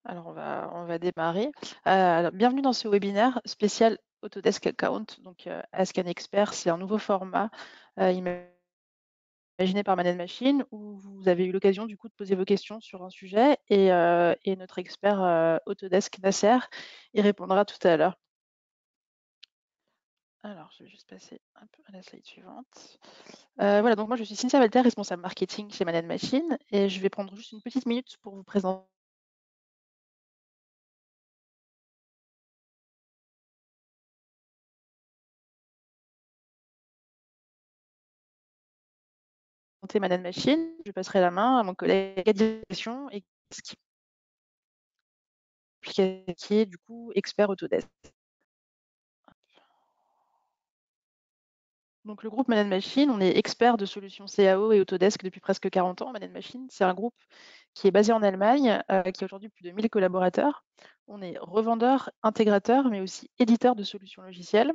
Alors on va démarrer. Alors, bienvenue dans ce webinaire spécial Autodesk Account. Donc Ask an Expert, c'est un nouveau format imaginé par Man Machine où vous avez eu l'occasion du coup de poser vos questions sur un sujet et notre expert Autodesk Nasser y répondra tout à l'heure. Alors, je vais juste passer un peu à la slide suivante. Voilà, donc moi je suis Cynthia Walter, responsable marketing chez Man Machine, et je vais prendre juste une petite minute pour vous présenter Man Machine. Je passerai la main à mon collègue à direction et qui est du coup expert Autodesk. Donc le groupe Man Machine, on est expert de solutions CAO et Autodesk depuis presque 40 ans. Man Machine, c'est un groupe qui est basé en Allemagne, qui a aujourd'hui plus de 1000 collaborateurs. On est revendeur, intégrateur, mais aussi éditeur de solutions logicielles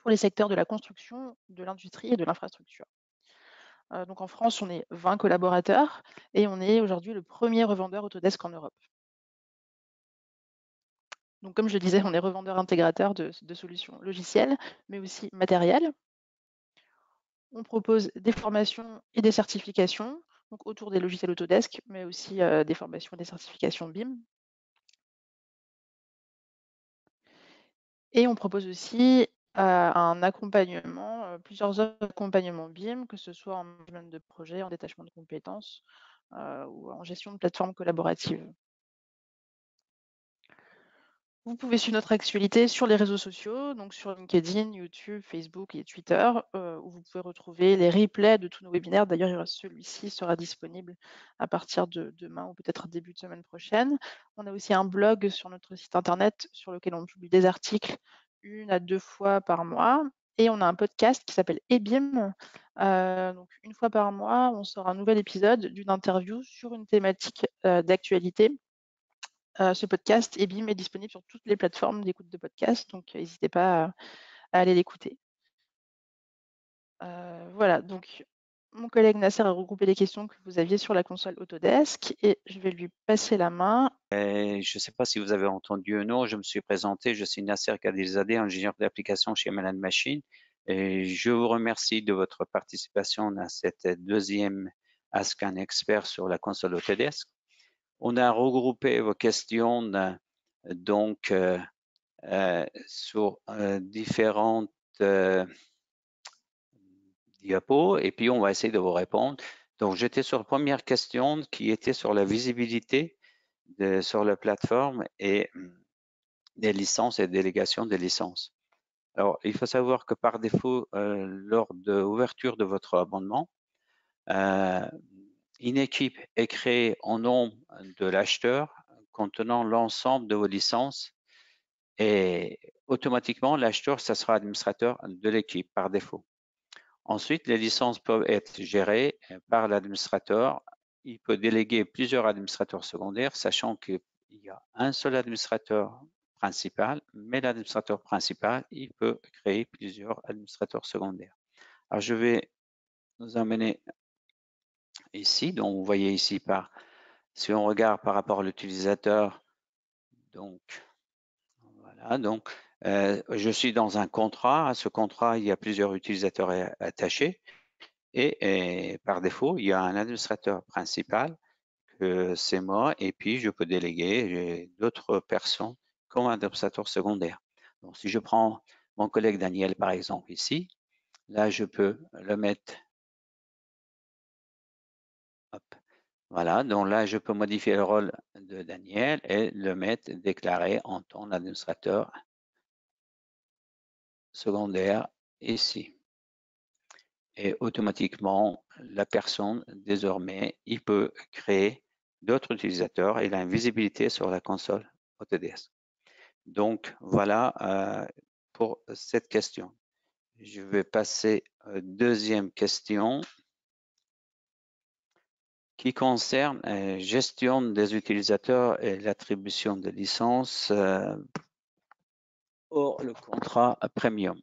pour les secteurs de la construction, de l'industrie et de l'infrastructure. Donc en France, on est 20 collaborateurs et on est aujourd'hui le premier revendeur Autodesk en Europe. Donc comme je disais, on est revendeur intégrateur de solutions logicielles, mais aussi matérielles. On propose des formations et des certifications donc autour des logiciels Autodesk, mais aussi des formations et des certifications BIM. Et on propose aussi un accompagnement, plusieurs offres d'accompagnement BIM, que ce soit en management de projet, en détachement de compétences ou en gestion de plateformes collaboratives. Vous pouvez suivre notre actualité sur les réseaux sociaux, donc sur LinkedIn, YouTube, Facebook et Twitter, où vous pouvez retrouver les replays de tous nos webinaires. D'ailleurs, celui-ci sera disponible à partir de demain ou peut-être début de semaine prochaine. On a aussi un blog sur notre site internet sur lequel on publie des articles 1 à 2 fois par mois. Et on a un podcast qui s'appelle EBIM. Donc une fois par mois, on sort un nouvel épisode d'une interview sur une thématique d'actualité. Ce podcast EBIM est disponible sur toutes les plateformes d'écoute de podcast, donc n'hésitez pas à aller l'écouter. Voilà, donc mon collègue Nasser a regroupé les questions que vous aviez sur la console Autodesk et je vais lui passer la main. Je ne sais pas si vous avez entendu ou non, je me suis présenté, je suis Nasser Kadilzadeh, ingénieur d'application chez Man Machine. Et je vous remercie de votre participation à cette deuxième Ask an Expert sur la console Autodesk. On a regroupé vos questions donc sur différentes diapos et puis on va essayer de vous répondre. Donc j'étais sur la première question qui était sur la visibilité sur la plateforme et des licences et délégation des licences. Alors, il faut savoir que par défaut, lors de l'ouverture de votre abonnement, une équipe est créée en nom de l'acheteur contenant l'ensemble de vos licences et automatiquement, l'acheteur, ça sera administrateur de l'équipe par défaut. Ensuite, les licences peuvent être gérées par l'administrateur. Il peut déléguer plusieurs administrateurs secondaires, sachant qu'il y a un seul administrateur principal, mais l'administrateur principal, il peut créer plusieurs administrateurs secondaires. Alors, je vais nous amener ici. Donc, vous voyez ici, si on regarde par rapport à l'utilisateur, donc, voilà, donc, je suis dans un contrat. À ce contrat, il y a plusieurs utilisateurs attachés. Et par défaut, il y a un administrateur principal, que c'est moi, et puis je peux déléguer d'autres personnes comme administrateur secondaire. Donc, si je prends mon collègue Daniel, par exemple, ici, là, je peux le mettre. Hop, voilà, donc là, je peux modifier le rôle de Daniel et le mettre déclaré en tant qu'administrateur secondaire ici. Et automatiquement, la personne, désormais, il peut créer d'autres utilisateurs et il a une visibilité sur la console Autodesk. Donc, voilà pour cette question. Je vais passer à la deuxième question qui concerne la gestion des utilisateurs et l'attribution de licences hors le contrat premium.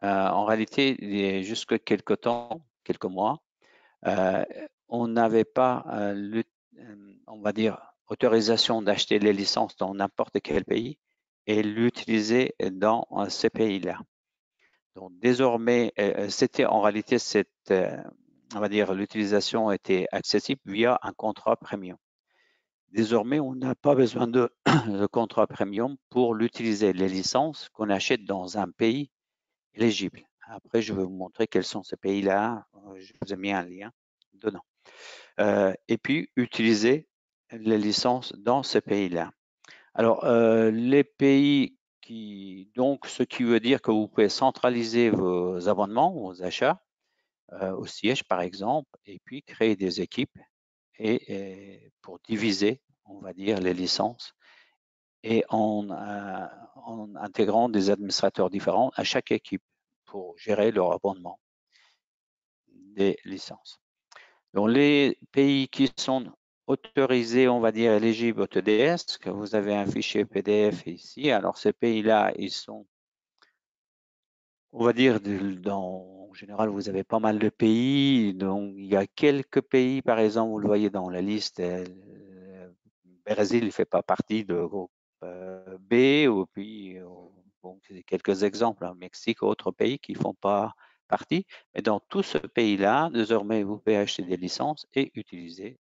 En réalité, il y a jusque quelques temps, quelques mois, on n'avait pas, on va dire, autorisation d'acheter les licences dans n'importe quel pays et l'utiliser dans ces pays-là. Donc désormais, c'était en réalité on va dire, l'utilisation était accessible via un contrat premium. Désormais, on n'a pas besoin de, de contrat premium pour l'utiliser, les licences qu'on achète dans un pays éligible. Après, je vais vous montrer quels sont ces pays-là. Je vous ai mis un lien dedans. Et puis, utiliser les licences dans ces pays-là. Alors, les pays donc, ce qui veut dire que vous pouvez centraliser vos abonnements, vos achats, au siège, par exemple, et puis créer des équipes et pour diviser, on va dire, les licences et en intégrant des administrateurs différents à chaque équipe pour gérer leur abonnement des licences. Donc, les pays qui sont autorisés, on va dire, éligibles au TDS, que vous avez un fichier PDF ici. Alors, ces pays-là, ils sont, on va dire, en général, vous avez pas mal de pays. Donc, il y a quelques pays, par exemple, vous le voyez dans la liste, le Brésil ne fait pas partie de groupe B, ou puis, bon, quelques exemples, hein, Mexique, autres pays qui ne font pas partie. Mais dans tout ce pays-là, désormais, vous pouvez acheter des licences et utiliser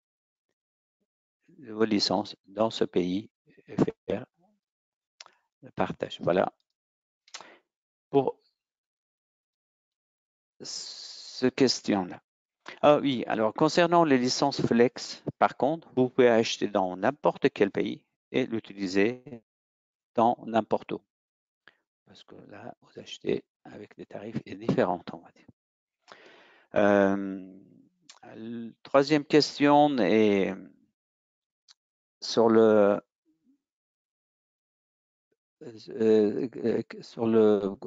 vos licences dans ce pays et faire le partage. Voilà. Pour ce question-là. Ah oui, alors concernant les licences Flex, par contre, vous pouvez acheter dans n'importe quel pays et l'utiliser dans n'importe où. Parce que là, vous achetez avec des tarifs différents, on va dire. Troisième question est sur le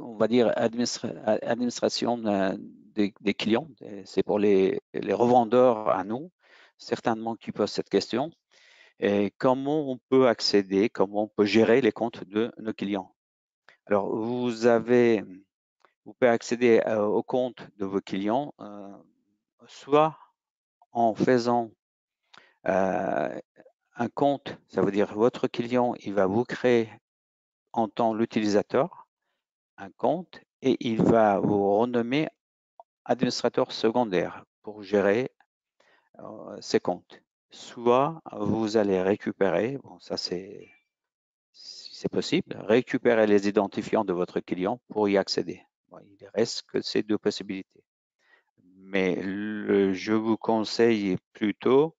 on va dire, administration des clients. C'est pour les revendeurs à nous, certainement qui posent cette question. Et comment on peut accéder, comment on peut gérer les comptes de nos clients. Alors, vous pouvez accéder aux comptes de vos clients, soit en faisant un compte, ça veut dire votre client, il va vous créer en tant l'utilisateur un compte et il va vous renommer administrateur secondaire pour gérer ces comptes. Soit vous allez récupérer, bon ça c'est si c'est possible, récupérer les identifiants de votre client pour y accéder. Bon, il reste que ces deux possibilités. Mais je vous conseille plutôt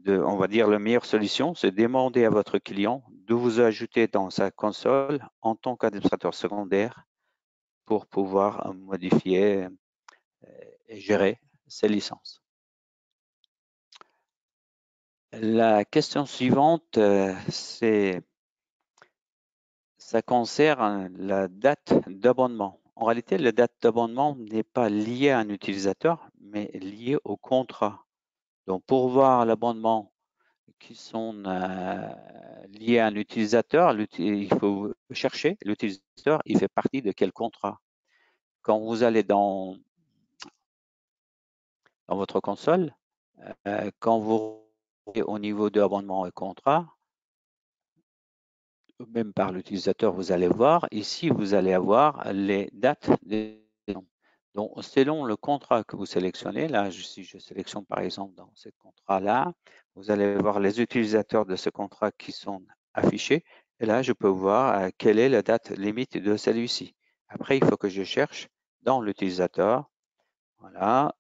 on va dire, la meilleure solution, c'est demander à votre client de vous ajouter dans sa console en tant qu'administrateur secondaire pour pouvoir modifier et gérer ses licences. La question suivante, ça concerne la date d'abonnement. En réalité, la date d'abonnement n'est pas liée à un utilisateur, mais liée au contrat. Donc, pour voir l'abonnement qui sont liés à un utilisateur, il faut chercher l'utilisateur, il fait partie de quel contrat. Quand vous allez dans votre console, quand vous au niveau de abonnement et contrat, même par l'utilisateur, vous allez voir, ici, vous allez avoir les dates des saisons. Donc, selon le contrat que vous sélectionnez, là, si je sélectionne par exemple dans ce contrat-là, vous allez voir les utilisateurs de ce contrat qui sont affichés. Et là, je peux voir quelle est la date limite de celui-ci. Après, il faut que je cherche dans l'utilisateur, voilà,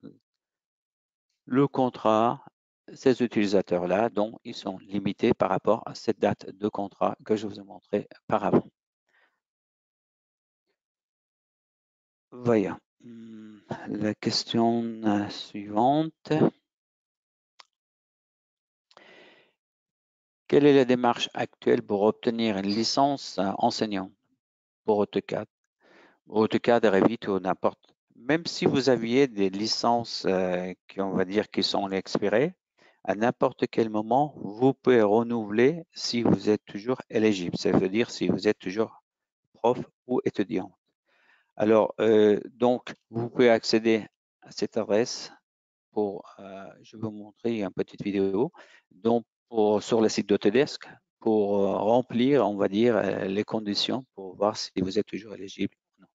le contrat, ces utilisateurs-là, dont ils sont limités par rapport à cette date de contrat que je vous ai montré par avant. Voyons. La question suivante. Quelle est la démarche actuelle pour obtenir une licence enseignant pour AutoCAD? AutoCAD, Revit ou n'importe. Même si vous aviez des licences qui, on va dire, qui sont expirées, à n'importe quel moment, vous pouvez renouveler si vous êtes toujours éligible. Ça veut dire si vous êtes toujours prof ou étudiant. Alors, donc, vous pouvez accéder à cette adresse je vais vous montrer une petite vidéo donc sur le site d'Autodesk pour remplir, on va dire, les conditions pour voir si vous êtes toujours éligible ou non.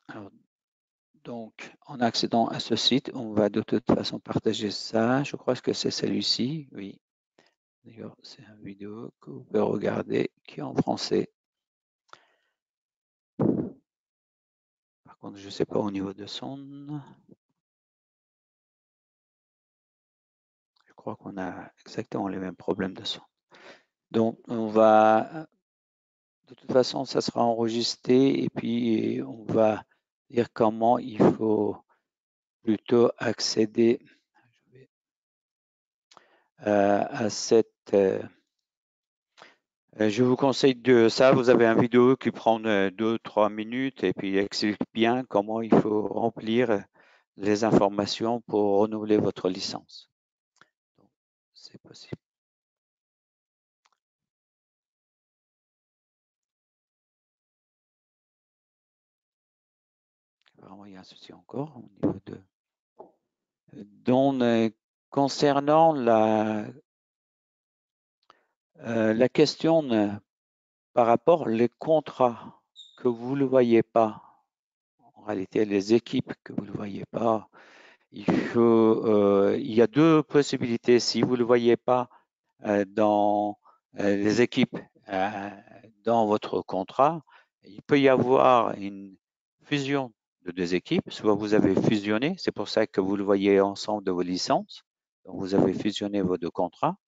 Alors, donc, en accédant à ce site, on va de toute façon partager ça. Je crois que c'est celui-ci, oui. D'ailleurs, c'est une vidéo que vous pouvez regarder qui est en français. Par contre, je ne sais pas au niveau de son. Je crois qu'on a exactement les mêmes problèmes de son. Donc, on va, de toute façon, ça sera enregistré et puis on va dire comment il faut plutôt accéder à cette. Je vous conseille de ça. Vous avez une vidéo qui prend 2-3 minutes et puis il explique bien comment il faut remplir les informations pour renouveler votre licence. C'est possible. Apparemment, il y a un souci encore au niveau de. Donc, concernant la question par rapport les contrats que vous ne voyez pas, en réalité, les équipes que vous ne voyez pas, il y a deux possibilités. Si vous ne le voyez pas dans les équipes dans votre contrat, il peut y avoir une fusion de deux équipes. Soit vous avez fusionné, c'est pour ça que vous le voyez ensemble de vos licences. Donc vous avez fusionné vos deux contrats.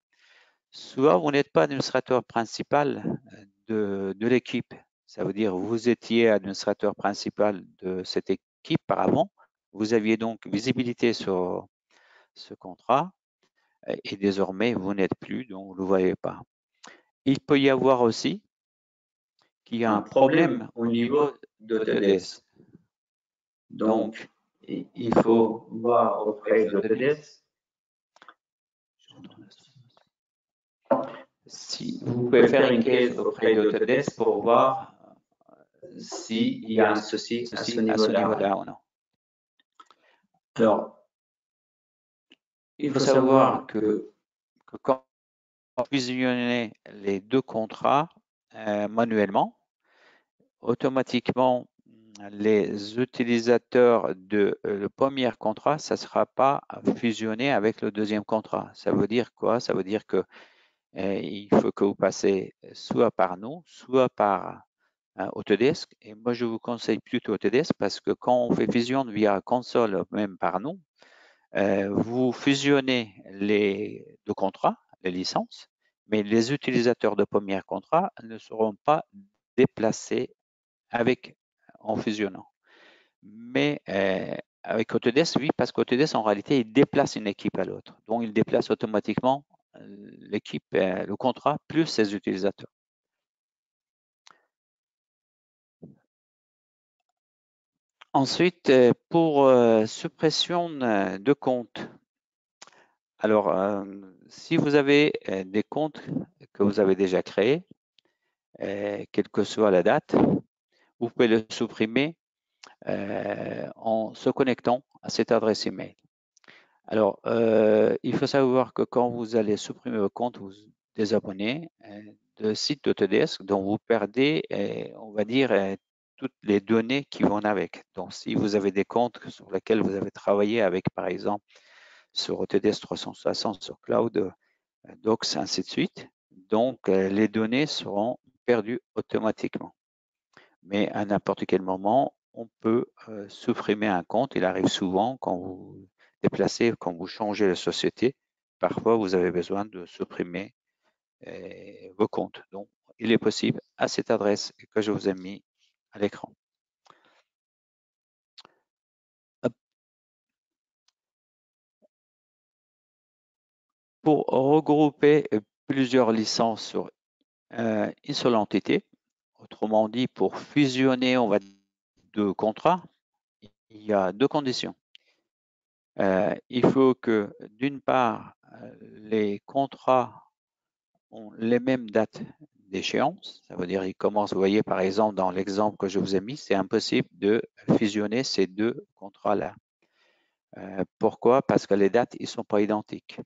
Soit vous n'êtes pas administrateur principal de l'équipe. Ça veut dire que vous étiez administrateur principal de cette équipe par avant. Vous aviez donc visibilité sur ce contrat et désormais vous n'êtes plus, donc vous ne le voyez pas. Il peut y avoir aussi qu'il y a un problème au niveau d'Autodesk. Donc, il faut voir auprès d'Autodesk. Si vous pouvez faire une case auprès d'Autodesk pour voir s'il y a un souci à ce niveau-là ou non. Alors, il faut savoir que quand vous fusionnez les deux contrats manuellement, automatiquement, les utilisateurs de le premier contrat, ça ne sera pas fusionné avec le deuxième contrat. Ça veut dire quoi? Ça veut dire que il faut que vous passez soit par nous, soit par Autodesk. Et moi, je vous conseille plutôt Autodesk parce que quand on fait fusion via console, même par nous, vous fusionnez les deux contrats, les licences, mais les utilisateurs de premier contrat ne seront pas déplacés en fusionnant. Mais avec Autodesk, oui, parce qu'Autodesk, en réalité, il déplace une équipe à l'autre. Donc, il déplace automatiquement l'équipe, le contrat, plus ses utilisateurs. Ensuite, pour suppression de comptes. Alors, si vous avez des comptes que vous avez déjà créés, quelle que soit la date, vous pouvez le supprimer en se connectant à cette adresse email. Alors, il faut savoir que quand vous allez supprimer vos comptes, vous désabonnez de site d'Autodesk, donc vous perdez, on va dire, toutes les données qui vont avec. Donc, si vous avez des comptes sur lesquels vous avez travaillé avec, par exemple, sur Autodesk 360, sur Cloud, Docs, ainsi de suite, donc les données seront perdues automatiquement. Mais à n'importe quel moment, on peut supprimer un compte. Il arrive souvent quand vous déplacez, quand vous changez de société, parfois vous avez besoin de supprimer vos comptes. Donc, il est possible à cette adresse que je vous ai mis à l'écran. Pour regrouper plusieurs licences sur une seule entité, autrement dit, pour fusionner, on va dire, deux contrats, il y a deux conditions. Il faut que, d'une part, les contrats ont les mêmes dates d'échéance. Ça veut dire il commence, vous voyez par exemple dans l'exemple que je vous ai mis, c'est impossible de fusionner ces deux contrats-là. Pourquoi? Parce que les dates ne sont pas identiques.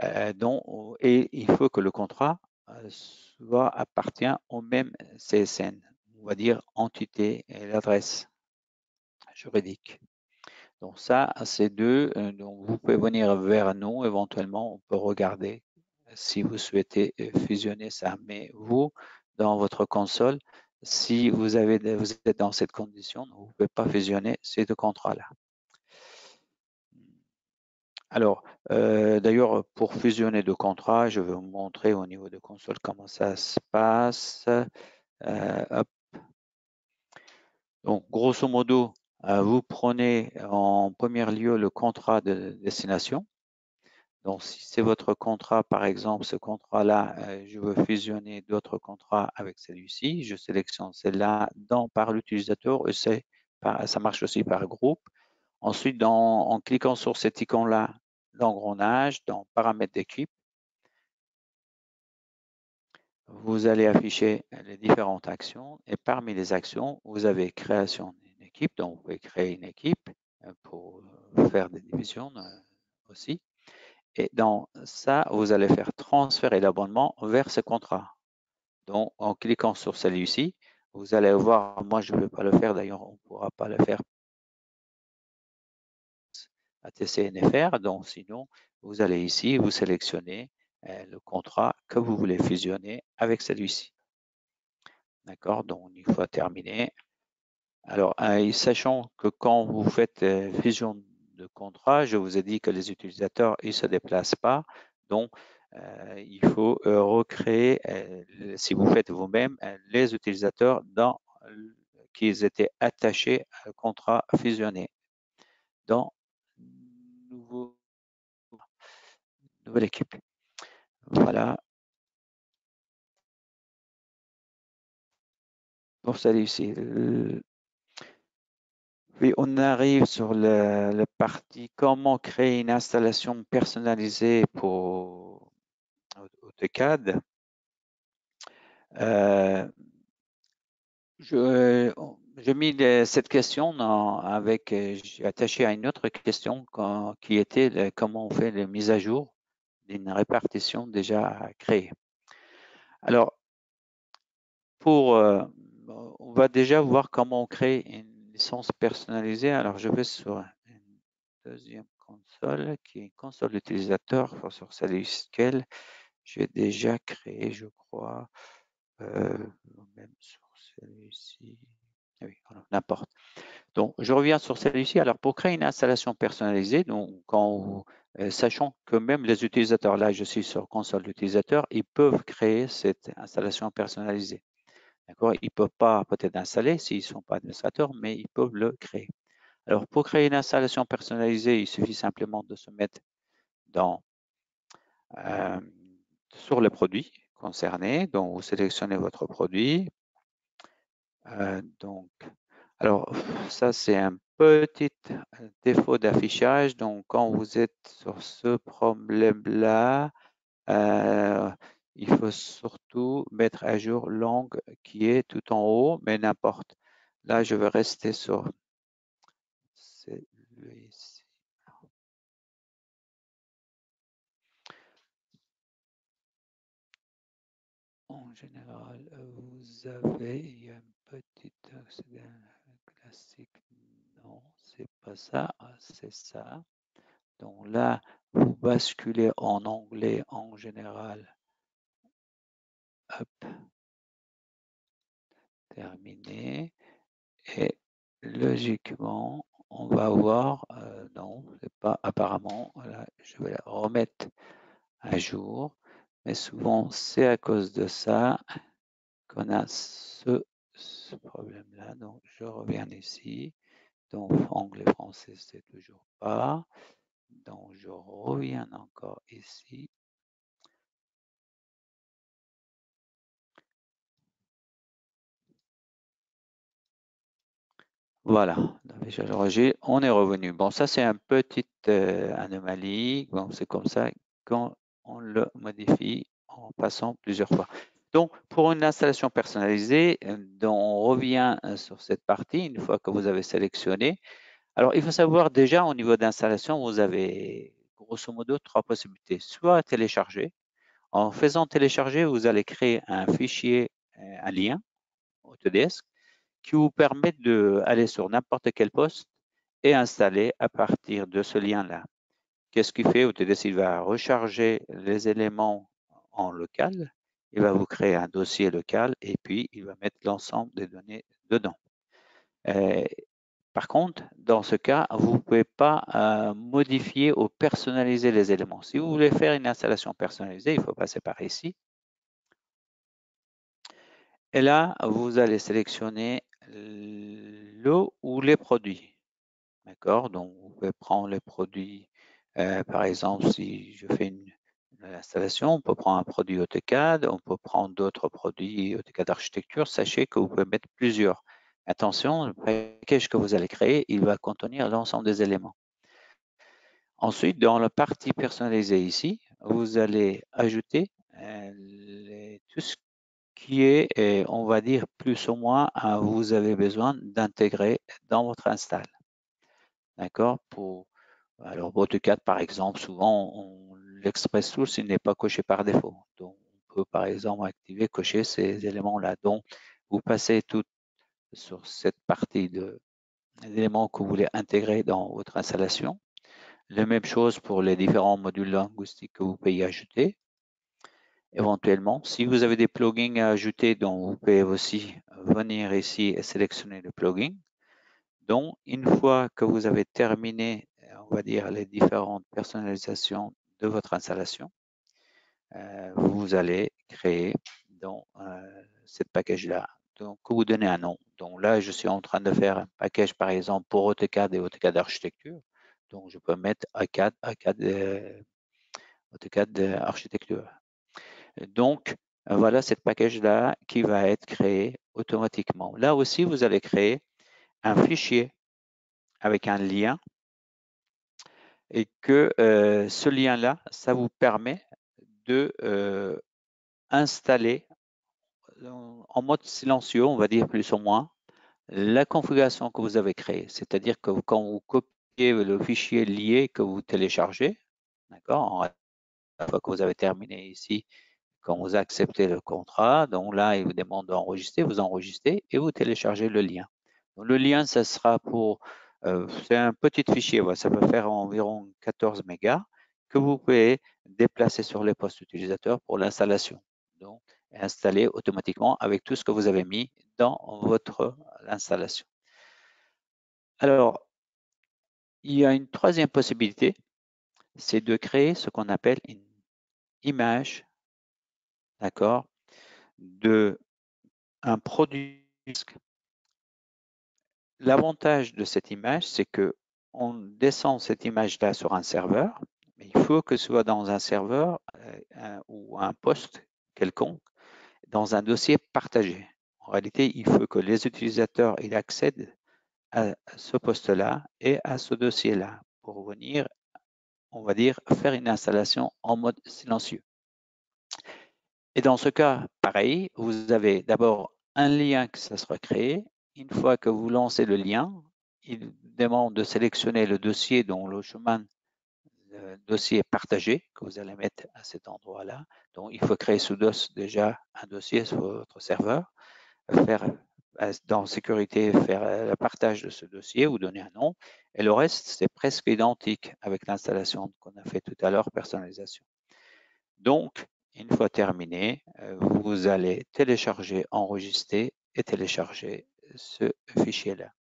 Et il faut que le contrat appartient au même CSN, on va dire entité et l'adresse juridique. Donc ça, c'est deux. Donc vous pouvez venir vers nous éventuellement, on peut regarder si vous souhaitez fusionner ça. Mais vous, dans votre console, si vous êtes dans cette condition, vous ne pouvez pas fusionner ces deux contrats-là. Alors, d'ailleurs, pour fusionner deux contrats, je vais vous montrer au niveau de console comment ça se passe. Hop. Donc, grosso modo, vous prenez en premier lieu le contrat de destination. Donc, si c'est votre contrat, par exemple, ce contrat-là, je veux fusionner d'autres contrats avec celui-ci, je sélectionne celle-là par l'utilisateur, et ça marche aussi par groupe. Ensuite, en cliquant sur cet icône-là, l'engrenage, dans paramètres d'équipe, vous allez afficher les différentes actions et parmi les actions, vous avez création d'une équipe. Donc, vous pouvez créer une équipe pour faire des divisions aussi. Et dans ça, vous allez faire transférer l'abonnement vers ce contrat. Donc, en cliquant sur celui-ci, vous allez voir, moi je ne vais pas le faire, d'ailleurs, on ne pourra pas le faire à TCNFR. Donc, sinon, vous allez ici, vous sélectionnez le contrat que vous voulez fusionner avec celui-ci. D'accord? Donc, une fois terminé. Alors, sachant que quand vous faites fusion de contrat, je vous ai dit que les utilisateurs, ils ne se déplacent pas. Donc, il faut recréer, si vous faites vous-même, les utilisateurs qui étaient attachés à un contrat fusionné dans nouvelle équipe. Voilà. Pour celui-ci. Puis on arrive sur la partie comment créer une installation personnalisée pour AutoCAD. Je mis cette question j'ai attaché à une autre question qui était comment on fait la mise à jour d'une répartition déjà créée. Alors, on va déjà voir comment on crée une licence personnalisée. Alors, je vais sur une deuxième console qui est une console utilisateur sur celle-ci. J'ai déjà créé, je crois, même sur celui-ci. Oui, n'importe. Donc, je reviens sur celui-ci. Alors, pour créer une installation personnalisée, donc, sachant que même les utilisateurs, là, je suis sur console d'utilisateur, ils peuvent créer cette installation personnalisée. D'accord? Ils ne peuvent pas peut-être installer s'ils ne sont pas administrateurs, mais ils peuvent le créer. Alors, pour créer une installation personnalisée, il suffit simplement de se mettre sur le produit concerné. Donc, vous sélectionnez votre produit. Alors, ça, c'est un petit défaut d'affichage. Donc, quand vous êtes sur ce problème-là, il faut surtout mettre à jour l'angle qui est tout en haut, mais n'importe. Là, je vais rester sur celui-ci. En général, vous avez, il y a un petit accident classique. Non, c'est pas ça, c'est ça. Donc là, vous basculez en anglais en général. Hop. Terminé. Et logiquement, on va avoir, non, c'est pas apparemment, voilà, je vais la remettre à jour. Mais souvent, c'est à cause de ça qu'on a ce problème-là. Donc, je reviens ici. Donc, anglais-français, c'est toujours pas. Donc, je reviens encore ici. Voilà, on est revenu. Bon, ça, c'est une petite anomalie. Bon, c'est comme ça quand on le modifie en passant plusieurs fois. Donc, pour une installation personnalisée, on revient sur cette partie une fois que vous avez sélectionné. Alors, il faut savoir déjà au niveau d'installation, vous avez grosso modo 3 possibilités. Soit télécharger. En faisant télécharger, vous allez créer un fichier, un lien Autodesk qui vous permet d'aller sur n'importe quel poste et installer à partir de ce lien-là. Qu'est-ce qu'il fait Autodesk? Il va recharger les éléments en local, il va vous créer un dossier local et puis il va mettre l'ensemble des données dedans. Par contre, dans ce cas, vous ne pouvez pas modifier ou personnaliser les éléments. Si vous voulez faire une installation personnalisée, il faut passer par ici. Et là, vous allez sélectionner l'eau ou les produits. D'accord? Donc, vous pouvez prendre les produits, par exemple, si je fais une installation, on peut prendre un produit AutoCAD, on peut prendre d'autres produits AutoCAD architecture. Sachez que vous pouvez mettre plusieurs. Attention, le package que vous allez créer, il va contenir l'ensemble des éléments. Ensuite, dans la partie personnalisée ici, vous allez ajouter tout ce qui est, on va dire, plus ou moins, vous avez besoin d'intégrer dans votre install. D'accord? Alors, AutoCAD, par exemple, souvent, l'Express Source, il n'est pas coché par défaut. Donc, on peut, par exemple, activer, cocher ces éléments-là. Donc, vous passez tout sur cette partie des éléments que vous voulez intégrer dans votre installation. La même chose pour les différents modules linguistiques que vous pouvez y ajouter. Éventuellement, si vous avez des plugins à ajouter, donc vous pouvez aussi venir ici et sélectionner le plugin. Donc, une fois que vous avez terminé, on va dire, les différentes personnalisations de votre installation, vous allez créer dans cette package-là. Donc, vous donnez un nom. Donc là, je suis en train de faire un package, par exemple, pour AutoCAD et AutoCAD Architecture. Donc, je peux mettre AutoCAD Architecture. Donc, voilà cette package-là qui va être créé automatiquement. Là aussi, vous allez créer un fichier avec un lien et que ce lien-là, ça vous permet de installer en mode silencieux, on va dire plus ou moins, la configuration que vous avez créée. C'est-à-dire que quand vous copiez le fichier lié que vous téléchargez, d'accord, une fois que vous avez terminé ici, quand vous acceptez le contrat, donc là, il vous demande d'enregistrer, vous enregistrez et vous téléchargez le lien. Donc, le lien, ça sera c'est un petit fichier, ça peut faire environ 14 mégas que vous pouvez déplacer sur les postes utilisateurs pour l'installation. Donc, installer automatiquement avec tout ce que vous avez mis dans votre installation. Alors, il y a une troisième possibilité, c'est de créer ce qu'on appelle une image, d'accord, de un produit. L'avantage de cette image, c'est que on descend cette image-là sur un serveur, mais il faut que ce soit dans un serveur ou un poste quelconque, dans un dossier partagé. En réalité, il faut que les utilisateurs ils accèdent à ce poste-là et à ce dossier-là pour venir, on va dire, faire une installation en mode silencieux. Et dans ce cas, pareil, vous avez d'abord un lien que ça sera créé. Une fois que vous lancez le lien, il demande de sélectionner le dossier dont le chemin dossier partagé que vous allez mettre à cet endroit-là. Donc, il faut créer sous DOS déjà un dossier sur votre serveur, faire dans sécurité, faire le partage de ce dossier, vous donner un nom, et le reste, c'est presque identique avec l'installation qu'on a fait tout à l'heure, personnalisation. Donc, une fois terminé, vous allez télécharger, enregistrer et télécharger ce fichier-là.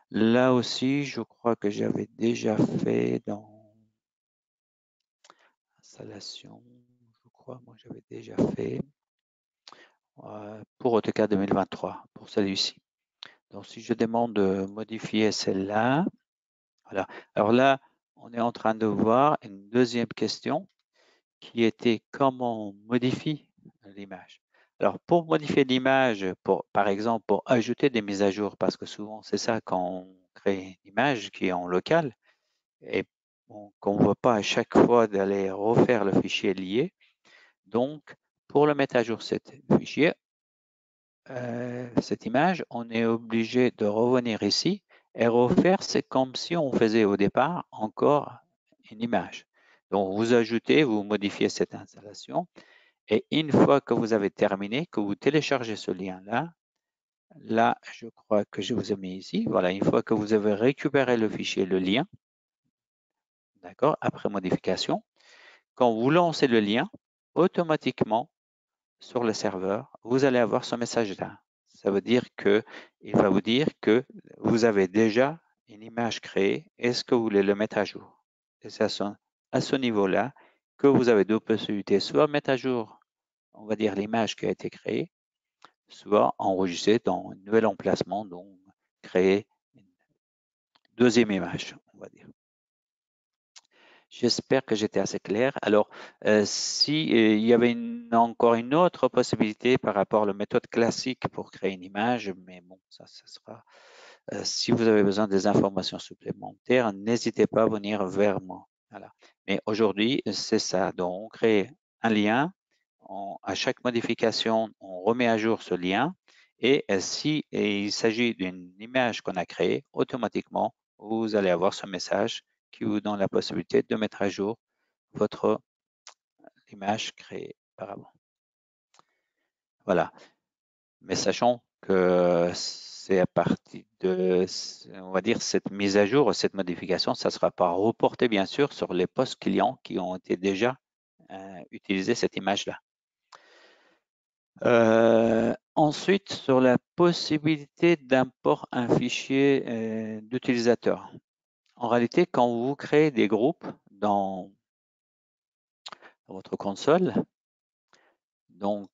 Là aussi, je crois que j'avais déjà fait dans installation, je crois, moi j'avais déjà fait pour AutoCAD 2023, pour celui-ci. Donc, si je demande de modifier celle-là, voilà. Alors là, on est en train de voir une deuxième question qui était comment on modifie l'image. Alors, pour modifier l'image, par exemple, pour ajouter des mises à jour, parce que souvent, c'est ça quand on crée une image qui est en local et qu'on ne veut pas à chaque fois d'aller refaire le fichier lié. Donc, pour le mettre à jour cet fichier, cette image, on est obligé de revenir ici et refaire, c'est comme si on faisait au départ encore une image. Donc, vous ajoutez, vous modifiez cette installation et une fois que vous avez terminé, que vous téléchargez ce lien-là, là, je crois que je vous ai mis ici. Voilà, une fois que vous avez récupéré le fichier, le lien, d'accord, après modification, quand vous lancez le lien, automatiquement, sur le serveur, vous allez avoir ce message-là. Ça veut dire que il va vous dire que vous avez déjà une image créée. Est-ce que vous voulez le mettre à jour? Et c'est à ce niveau-là que vous avez deux possibilités. Soit mettre à jour, on va dire, l'image qui a été créée, soit enregistrer dans un nouvel emplacement, donc créer une deuxième image, on va dire. J'espère que j'étais assez clair. Alors, si il y avait encore une autre possibilité par rapport à la méthode classique pour créer une image, mais bon, ça sera. Si vous avez besoin des informations supplémentaires, n'hésitez pas à venir vers moi. Voilà. Mais aujourd'hui, c'est ça. Donc, on crée un lien. À chaque modification, on remet à jour ce lien. Et si il s'agit d'une image qu'on a créée, automatiquement, vous allez avoir ce message qui vous donne la possibilité de mettre à jour votre image créée auparavant. Voilà. Mais sachant que c'est à partir de, on va dire, cette mise à jour, cette modification, ça ne sera pas reporté, bien sûr, sur les postes clients qui ont été déjà utilisés cette image-là. Ensuite, sur la possibilité d'import un fichier d'utilisateur. En réalité, quand vous créez des groupes dans votre console, donc,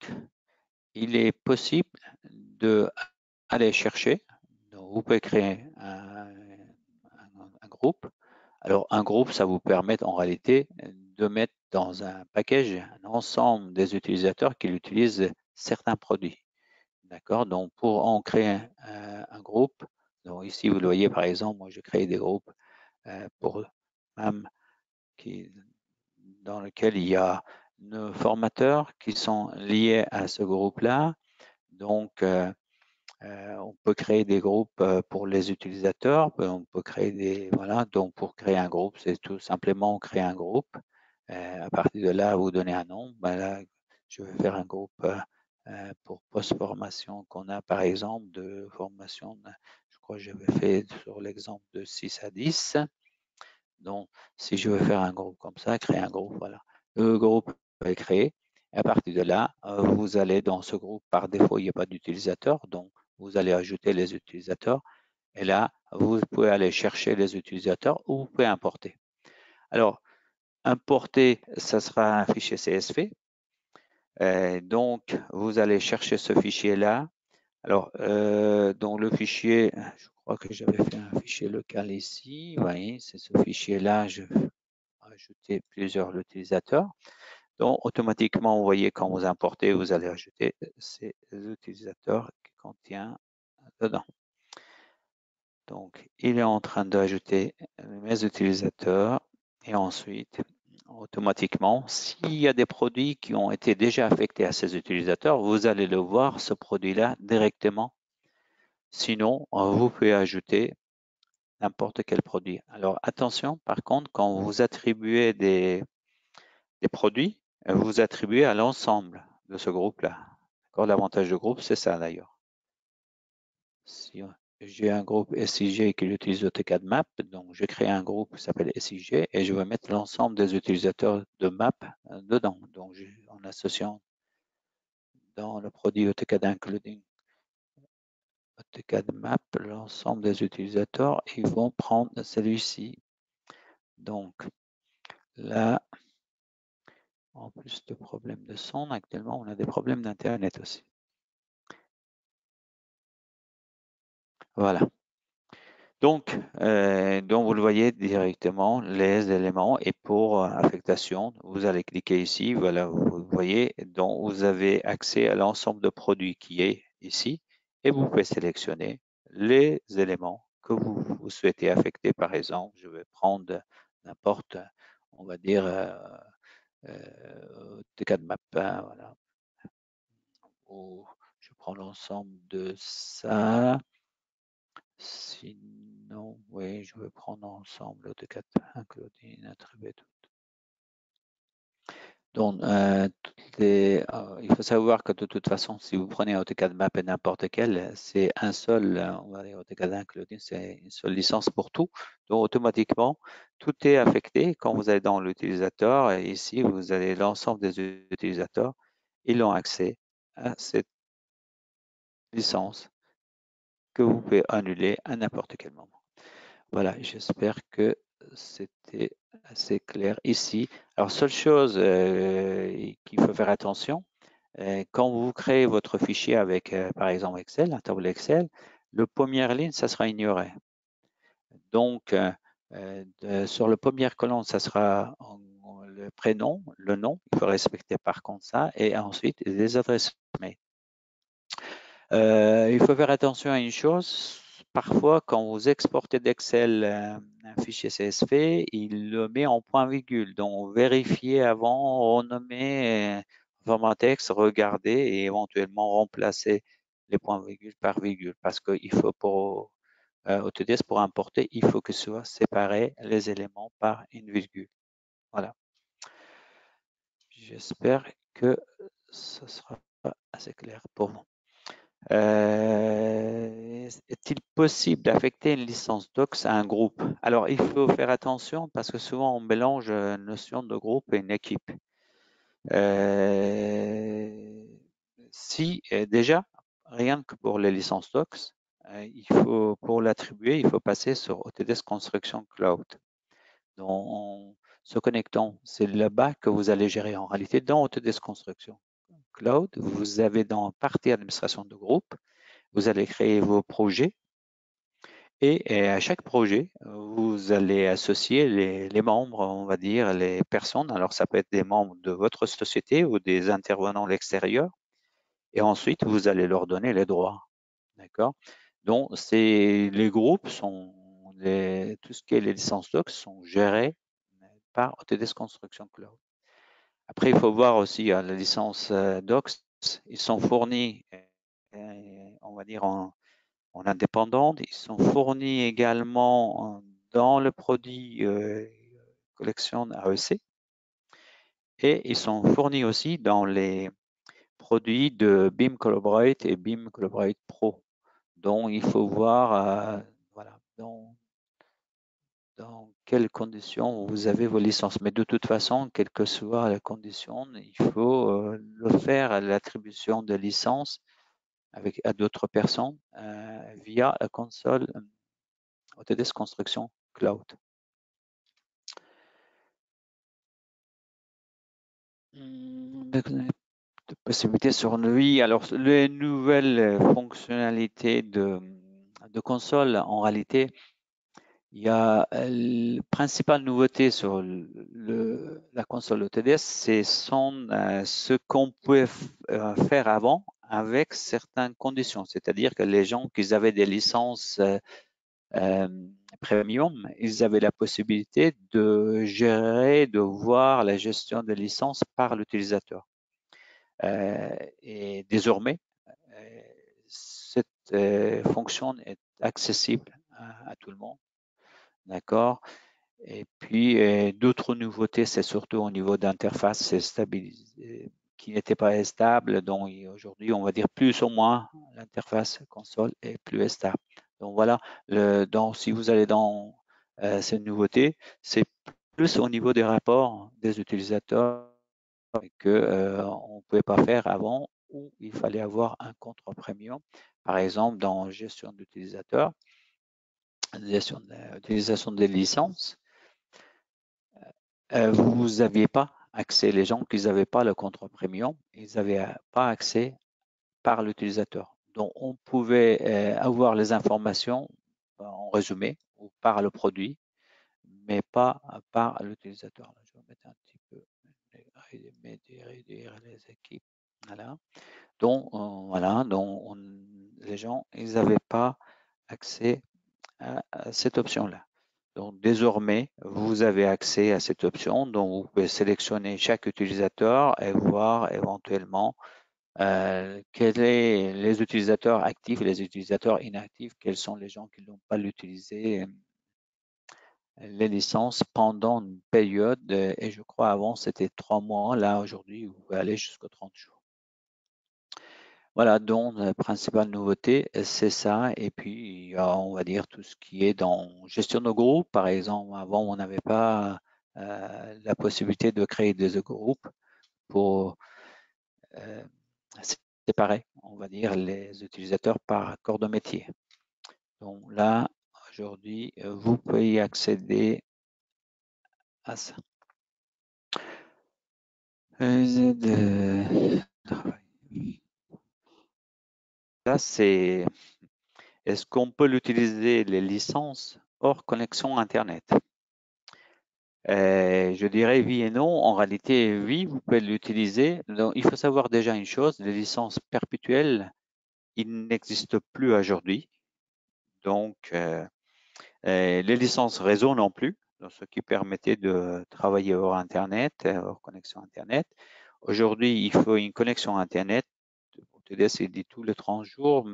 il est possible d'aller chercher. Donc, vous pouvez créer un groupe. Alors, un groupe, ça vous permet en réalité de mettre dans un package un ensemble des utilisateurs qui utilisent certains produits. D'accord? Donc, pour en créer un groupe, donc ici, vous le voyez, par exemple, moi, j'ai créé des groupes pour MAM dans lequel il y a nos formateurs qui sont liés à ce groupe-là. Donc, on peut créer des groupes pour les utilisateurs. On peut créer des, voilà, donc pour créer un groupe, c'est tout simplement créer un groupe. À partir de là, vous donnez un nom. Ben là, je vais faire un groupe pour post-formation qu'on a, par exemple, de formation. Je crois que j'avais fait sur l'exemple de 6 à 10. Donc, si je veux faire un groupe comme ça, créer un groupe, voilà. Le groupe est créé. À partir de là, vous allez dans ce groupe, par défaut, il n'y a pas d'utilisateur, donc vous allez ajouter les utilisateurs. Et là, vous pouvez aller chercher les utilisateurs ou vous pouvez importer. Alors, importer, ça sera un fichier CSV. Donc, vous allez chercher ce fichier-là. Alors, dans le fichier, je crois que j'avais fait un fichier local ici. Vous voyez, c'est ce fichier-là. Je vais ajouter plusieurs utilisateurs. Donc, automatiquement, vous voyez, quand vous importez, vous allez ajouter ces utilisateurs qui contiennent dedans. Donc, il est en train d'ajouter mes utilisateurs et ensuite, automatiquement, s'il y a des produits qui ont été déjà affectés à ces utilisateurs, vous allez le voir, ce produit-là, directement. Sinon, vous pouvez ajouter n'importe quel produit. Alors, attention, par contre, quand vous attribuez des produits, vous attribuez à l'ensemble de ce groupe-là. L'avantage de groupe, c'est ça d'ailleurs. Si j'ai un groupe SIG qui utilise AutoCAD Map, donc je crée un groupe qui s'appelle SIG et je vais mettre l'ensemble des utilisateurs de Map dedans. Donc, en associant dans le produit AutoCAD Including AutoCAD Map, l'ensemble des utilisateurs, ils vont prendre celui-ci. Donc, là, en plus de problèmes de son, actuellement, on a des problèmes d'Internet aussi. Voilà. Donc, vous le voyez directement, les éléments. Et pour affectation, vous allez cliquer ici. Voilà, vous voyez, donc vous avez accès à l'ensemble de produits qui est ici. Et vous pouvez sélectionner les éléments que vous souhaitez affecter. Par exemple, je vais prendre n'importe, on va dire, AutoCAD Map, voilà. ou je prends l'ensemble de ça. Sinon, oui, je vais prendre ensemble AutoCAD Claudine, attribuer tout. Donc, il faut savoir que de toute façon, si vous prenez AutoCAD Map et n'importe quel, c'est un seul, on va dire AutoCAD Claudine, c'est une seule licence pour tout. Donc, automatiquement, tout est affecté quand vous allez dans l'utilisateur. Et ici, vous avez l'ensemble des utilisateurs. Ils ont accès à cette licence que vous pouvez annuler à n'importe quel moment. Voilà, j'espère que c'était assez clair ici. Alors, seule chose qu'il faut faire attention, quand vous créez votre fichier avec, par exemple, Excel, un tableau Excel, le première ligne, ça sera ignoré. Donc, sur le premier colonne, ça sera le prénom, le nom. Il faut respecter par contre ça. Et ensuite, les adresses mail. Il faut faire attention à une chose. Parfois, quand vous exportez d'Excel un fichier CSV, il le met en point-virgule. Donc, vérifiez avant, renommer format texte, regardez et éventuellement remplacer les points-virgules par virgule. Parce qu'il faut pour Autodesk, pour importer, il faut que ce soit séparé les éléments par une virgule. Voilà. J'espère que ce sera assez clair pour vous. Est-il possible d'affecter une licence Docs à un groupe? Alors, il faut faire attention parce que souvent on mélange notion de groupe et une équipe. Déjà, rien que pour les licences Docs, pour l'attribuer, il faut passer sur Autodesk Construction Cloud. Donc, en se connectant, c'est là-bas que vous allez gérer. En réalité, dans Autodesk Construction Cloud, vous avez dans partie administration de groupe, vous allez créer vos projets et à chaque projet, vous allez associer les membres, on va dire, les personnes. Alors, ça peut être des membres de votre société ou des intervenants à l'extérieur. Et ensuite, vous allez leur donner les droits. D'accord? Donc, les groupes tout ce qui est les licences docs sont gérés par Autodesk Construction Cloud. Après, il faut voir aussi la licence docs, ils sont fournis, on va dire, en indépendant. Ils sont fournis également dans le produit collection AEC et ils sont fournis aussi dans les produits de BIM Collaborate et BIM Collaborate Pro. Donc, il faut voir voilà, dans quelles conditions vous avez vos licences. Mais de toute façon, quelle que soit la condition, il faut le faire à l'attribution de licences à d'autres personnes via la console Autodesk Construction Cloud. De possibilités sur lui. Alors, les nouvelles fonctionnalités de console, en réalité, il y a la principale nouveauté sur la console Autodesk, c'est ce qu'on pouvait faire avant avec certaines conditions. C'est-à-dire que les gens qui avaient des licences premium, ils avaient la possibilité de gérer, de voir la gestion de licences par l'utilisateur. Et désormais, cette fonction est accessible à tout le monde. D'accord. Et puis, d'autres nouveautés, c'est surtout au niveau d'interface, c'est stabilisé, qui n'était pas stable. Donc, aujourd'hui, on va dire plus ou moins, l'interface console est plus stable. Donc, voilà, si vous allez dans ces nouveautés, c'est plus au niveau des rapports des utilisateurs que on ne pouvait pas faire avant, où il fallait avoir un compte premium. Par exemple, dans gestion d'utilisateurs, utilisation des licences, vous n'aviez pas accès, les gens qui n'avaient pas le compte premium, ils n'avaient pas accès par l'utilisateur. Donc, on pouvait avoir les informations en résumé ou par le produit, mais pas par l'utilisateur. Je vais mettre un petit peu, réduire les équipes. Voilà. Donc, les gens, ils n'avaient pas accès à cette option-là. Donc, désormais, vous avez accès à cette option. Donc, vous pouvez sélectionner chaque utilisateur et voir éventuellement quels sont les utilisateurs actifs et les utilisateurs inactifs, quels sont les gens qui n'ont pas utilisé les licences pendant une période, et je crois avant c'était 3 mois, là aujourd'hui vous pouvez aller jusqu'aux 30 jours. Voilà, donc la principale nouveauté, c'est ça. Et puis, on va dire tout ce qui est dans gestion de groupe. Par exemple, avant, on n'avait pas la possibilité de créer des groupes pour séparer, on va dire, les utilisateurs par corps de métier. Donc là, aujourd'hui, vous pouvez y accéder à ça. Là, c'est est-ce qu'on peut l'utiliser les licences hors connexion Internet? Je dirais oui et non. En réalité, oui, vous pouvez l'utiliser. Donc, il faut savoir déjà une chose, les licences perpétuelles, ils n'existent plus aujourd'hui. Donc, les licences réseau non plus, donc ce qui permettait de travailler hors Internet, hors connexion Internet. Aujourd'hui, il faut une connexion Internet. TDS, il dit tous les 30 jours.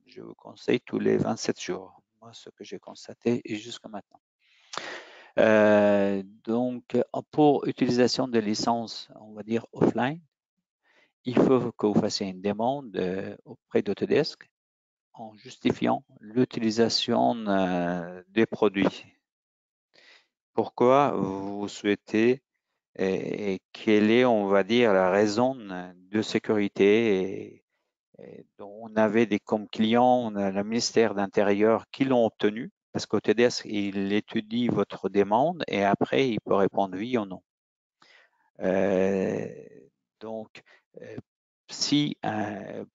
Je vous conseille tous les 27 jours. Moi, ce que j'ai constaté jusqu'à maintenant. Donc, pour utilisation de licences, on va dire offline, il faut que vous fassiez une demande auprès d'Autodesk en justifiant l'utilisation des produits. Pourquoi vous souhaitez et quelle est, on va dire, la raison de sécurité dont on avait comme client le ministère de l'Intérieur qui l'ont obtenu parce qu'Autodesk, il étudie votre demande et après, il peut répondre oui ou non. Donc, si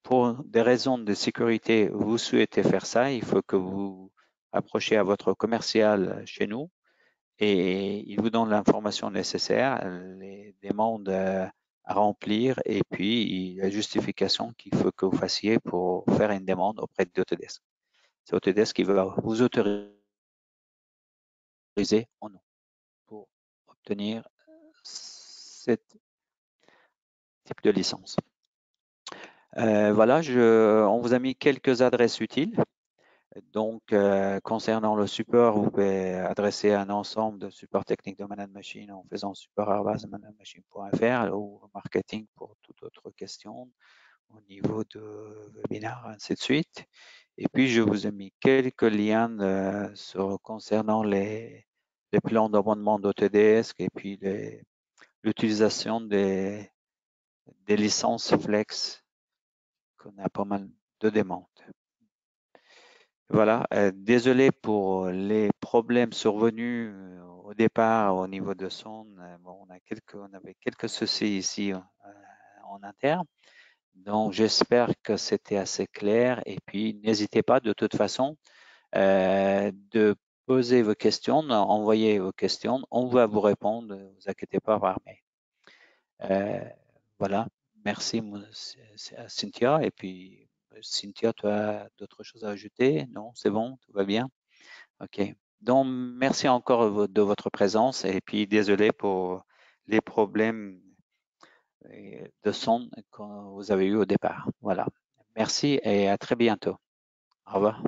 pour des raisons de sécurité, vous souhaitez faire ça, il faut que vous approchiez à votre commercial chez nous et il vous donne l'information nécessaire, les demandes à remplir et puis la justification qu'il faut que vous fassiez pour faire une demande auprès d'Autodesk. C'est Autodesk qui va vous autoriser ou non pour obtenir ce type de licence. Voilà, on vous a mis quelques adresses utiles. Donc, concernant le support, vous pouvez adresser un ensemble de supports techniques de Managed Machine en faisant support@managedmachine.fr ou marketing pour toute autre question au niveau de webinaire, ainsi de suite. Et puis, je vous ai mis quelques liens concernant les plans d'abonnement d'Autodesk et puis l'utilisation des licences Flex qu'on a pas mal de demandes. Voilà, désolé pour les problèmes survenus au départ au niveau de son. Bon, on avait quelques soucis ici en interne. Donc, j'espère que c'était assez clair. Et puis, n'hésitez pas de toute façon de poser vos questions, envoyer vos questions. On va vous répondre, ne vous inquiétez pas par mail. Voilà, merci Cynthia. Et puis, Cynthia, tu as d'autres choses à ajouter? Non, c'est bon, tout va bien? OK. Donc, merci encore de votre présence et puis désolé pour les problèmes de son que vous avez eu au départ. Voilà. Merci et à très bientôt. Au revoir.